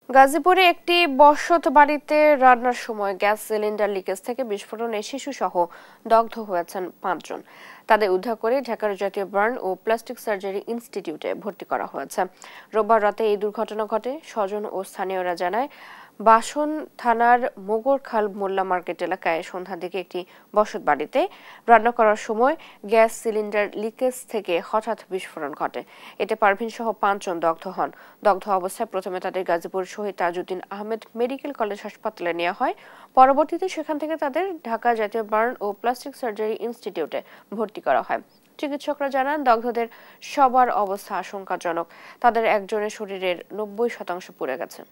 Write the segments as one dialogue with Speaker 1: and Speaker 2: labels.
Speaker 1: গাজীপুরে একটি বসতবাড়িতে রান্নার সময় গ্যাস সিলিন্ডার লিকেজ থেকে বিস্ফোরণে শিশুসহ দগ্ধ হয়েছেন ৫ জন। তাদের উদ্ধার করে ঢাকার জাতীয় বার্ন ও প্লাস্টিক সার্জারি ইনস্টিটিউটে ভর্তি করা হয়েছে। রোববার রাতে এই দুর্ঘটনা ঘটে। স্বজন ও স্থানীয়রা জানায়, বাসন থানার মোগরখাল মোল্লা মার্কেট এলাকায় সন্ধ্যার দিকে একটি বসতবাড়িতে রান্না করার সময় গ্যাস সিলিন্ডার লিকেজ থেকে হঠাৎ বিস্ফোরণ ঘটে। এতে পারভিন সহ ৫ জন দগ্ধ হন। দগ্ধ অবস্থায় প্রথমে তাদের গাজীপুর শহীদ তাজউদ্দিন আহমেদ মেডিকেল কলেজ হাসপাতালে নেওয়া হয়। পরবর্তীতে সেখান থেকে তাদের ঢাকা জাতীয় বার্ন ও প্লাস্টিক সার্জারি ইনস্টিটিউটে ভর্তি করা হয়। চিকিৎসকরা জানান, দগ্ধদের সবার অবস্থা আশঙ্কাজনক। তাদের একজনের শরীরের ৯০% পুড়ে গেছে।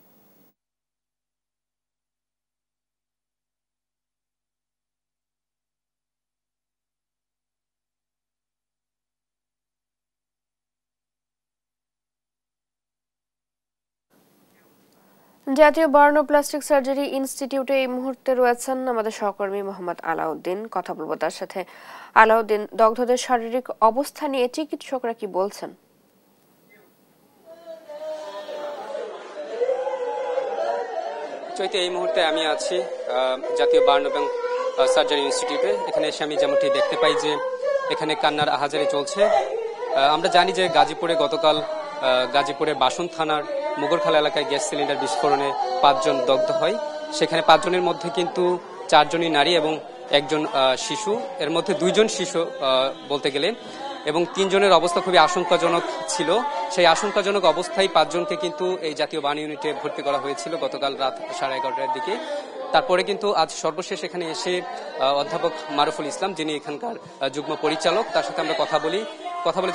Speaker 1: জাতীয় বার্ন ও প্লাস্টিক সার্জারি ইনস্টিটিউটে এই মুহূর্তে রয়েছেন আমাদের সহকর্মী মোহাম্মদ আলাউদ্দিন। কথা বলবো তার সাথে। আলাউদ্দিন, দগ্ধদের শারীরিক অবস্থা নিয়ে চিকিৎসকরা কি বলছেন?
Speaker 2: চৈতে এই মুহূর্তে আমি আছি জাতীয় বার্ন এবং সার্জারি ইনস্টিটিউটে। এখানে এসে আমি যেমনটি দেখতে পাই যে এখানে কান্নার আহাজারি চলছে। আমরা জানি যে গাজীপুরে গতকাল গাজীপুরের বাসন থানার মুগরখাল এলাকায় গ্যাস সিলিন্ডার বিস্ফোরণে ৫ জন দগ্ধ হয়। সেখানে ৫ জনের মধ্যে কিন্তু ৪ জনই নারী এবং একজন শিশু। এর মধ্যে ২ জন শিশু বলতে গেলে, এবং ৩ জনের অবস্থা খুবই আশঙ্কাজনক ছিল। সেই আশঙ্কাজনক অবস্থায় ৫ জনকে কিন্তু এই জাতীয় বার্ন ইউনিটে ভর্তি করা হয়েছিল গতকাল রাত 11:30টার দিকে। তারপরে কিন্তু আজ সর্বশেষ এখানে এসে অধ্যাপক মারুফুল ইসলাম, যিনি এখানকার যুগ্ম পরিচালক, তার সাথে আমরা কথা বলে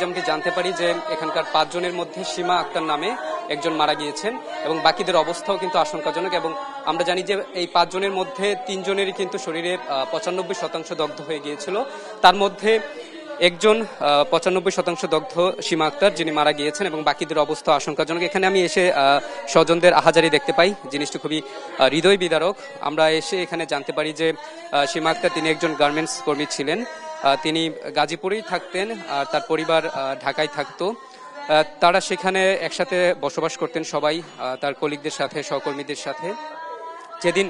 Speaker 2: যেমনটি জানতে পারি যে এখানকার ৫ জনের মধ্যে সীমা আক্তার নামে একজন মারা গিয়েছেন এবং বাকিদের অবস্থাও কিন্তু আশঙ্কাজনক। এবং আমরা জানি যে এই ৫ জনের মধ্যে ৩ জনেরই কিন্তু শরীরে ৯৫% দগ্ধ হয়ে গিয়েছিল। তার মধ্যে একজন ৯৫% দগ্ধ সীমা আক্তার, যিনি মারা গিয়েছেন, এবং বাকিদের অবস্থা আশঙ্কাজনক। এখানে আমি এসে স্বজনদের আহাজারি দেখতে পাই, জিনিসটি খুবই হৃদয় বিদারক। আমরা এসে এখানে জানতে পারি যে সীমা আক্তার, তিনি একজন গার্মেন্টস কর্মী ছিলেন। তিনি গাজীপুরেই থাকতেন আর তার পরিবার ঢাকায় থাকতো। তারা সেখানে একসাথে বসবাস করতেন সবাই, তার কলিগদের সাথে, সহকর্মীদের সাথে। যেদিন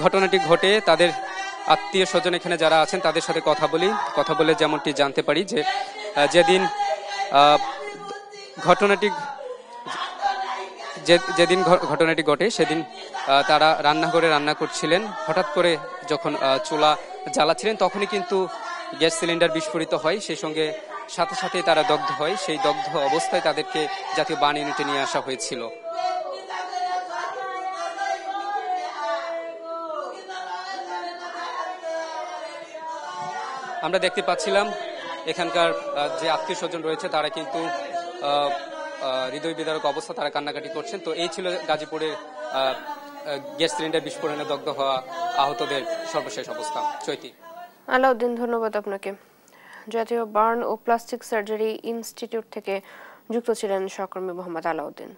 Speaker 2: ঘটনাটি ঘটে তাদের আত্মীয় স্বজন এখানে যারা আছেন তাদের সাথে কথা বলে যেমনটি জানতে পারি যে যেদিন ঘটনাটি ঘটে সেদিন তারা রান্নাঘরে রান্না করছিলেন। হঠাৎ করে যখন চুলা জ্বালাচ্ছিলেন তখনই কিন্তু গ্যাস সিলিন্ডার বিস্ফোরিত হয়। সেই সঙ্গে সাথে সাথে তারা দগ্ধ হয়। সেই দগ্ধ অবস্থায় তাদেরকে জাতীয় বার্ন ইউনিটে নিয়ে আসা হয়েছিল। আমরা দেখতে পাচ্ছিলাম এখানকার যে আত্মীয় স্বজন রয়েছে তারা কিন্তু হৃদয় বিদারক অবস্থা, তারা কান্নাকাটি করছেন। তো এই ছিল গাজীপুরের গ্যাস সিলিন্ডার বিস্ফোরণে দগ্ধ হওয়া আহতদের সর্বশেষ অবস্থা। চৈতি।
Speaker 1: আলাউদ্দিন, ধন্যবাদ আপনাকে। জাতীয় বার্ন ও প্লাস্টিক সার্জারি ইনস্টিটিউট থেকে যুক্ত ছিলেন সহকর্মী মোহাম্মদ আলাউদ্দিন।